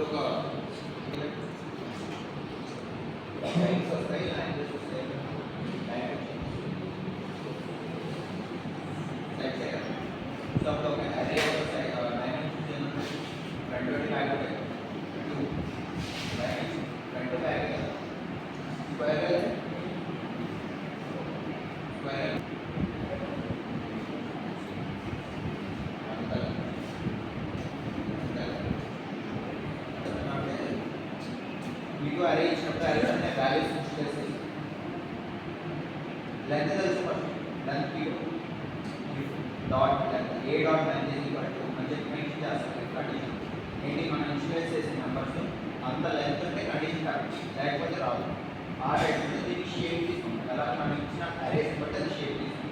ఒక లైన్స్ వస్తాయి, లాంగ్వేజ్ వస్తాయి, సో అప్పుడు ఒక అరే వస్తాయి, ఫ్రంట్ బ్యాక్ ఉంటాయి, ఫ్రంట్ బ్యాక్ స్క్వేర్ స్క్వేర్ మీకు అరే ఇచ్చినప్పుడు అరే వాల్యూస్ చేసి లెంత్ తెలుసు first length dot length A dot length is equal to అంటే మెన్షన్ చేస్తాం కండిషన్ ఏంటి మనం ఇన్షియలైజ్ చేసిన నెంబర్స్ అంత లెంత్ ఉంటే కండిషన్ కరెక్ట్, లేకపోతే రాదు. ఆ రేట్ దీనికి షేప్ తీసుకుంటాం, ఎలా మనం ఇచ్చిన అరేస్ బట్టి అది షేప్ తీసుకుంటాం.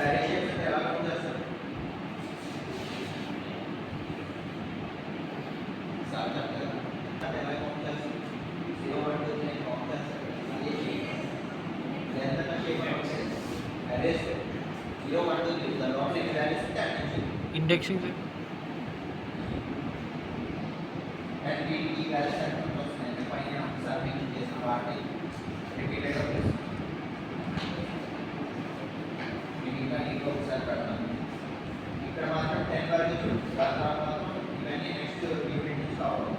అరే షేప్స్ అంటే ఎలా కౌంట్ చేస్తారు సార్ చెప్తారు అంటే ఎలా కౌంట్ చేస్తారు, 0 1 2 3 కౌంట్ చేస్తారు. అదే షేప్ లెంత్ అన్న షేప్ అంటే అరేస్ 0 1 2 3 దానిలో ఎన్ని వాల్యూస్ ఉంటే అన్ని ఇండెక్సింగ్ and ఈ వాల్యూస్ అన్ని వస్తున్నాయి పైన ఒకసారి మీకు చేసిన వాటిని రిపీటెడ్ అవుతుంది. మీకు ఇంకా ఇంకో ఒకసారి పెడతాను. ఇక్కడ మాత్రం 10 వరకు చూడండి, దాని తర్వాత ఇవన్నీ నెక్స్ట్ యూనిట్ నుంచి కావాలి.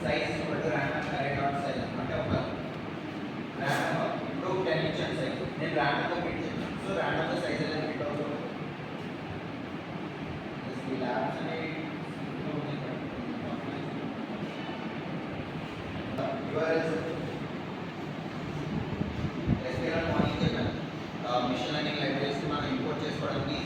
సైజ్ ర్యాండమ్ అరే డాట్ సైజ్ అంటే ఒక ర్యాండమ్ ఇప్పుడు 10 ఇచ్చాను సైజ్, నేను ర్యాండమ్గా ఫిట్ చేశాను. సో ర్యాండమ్గా సైజ్ అనేది ఫిట్ అవుతుంది. ఈ ల్యాబ్స్ అనేవి మిషన్ లెర్నింగ్ లైబ్రరీస్ మనం ఇంపోర్ట్ చేసుకోవడానికి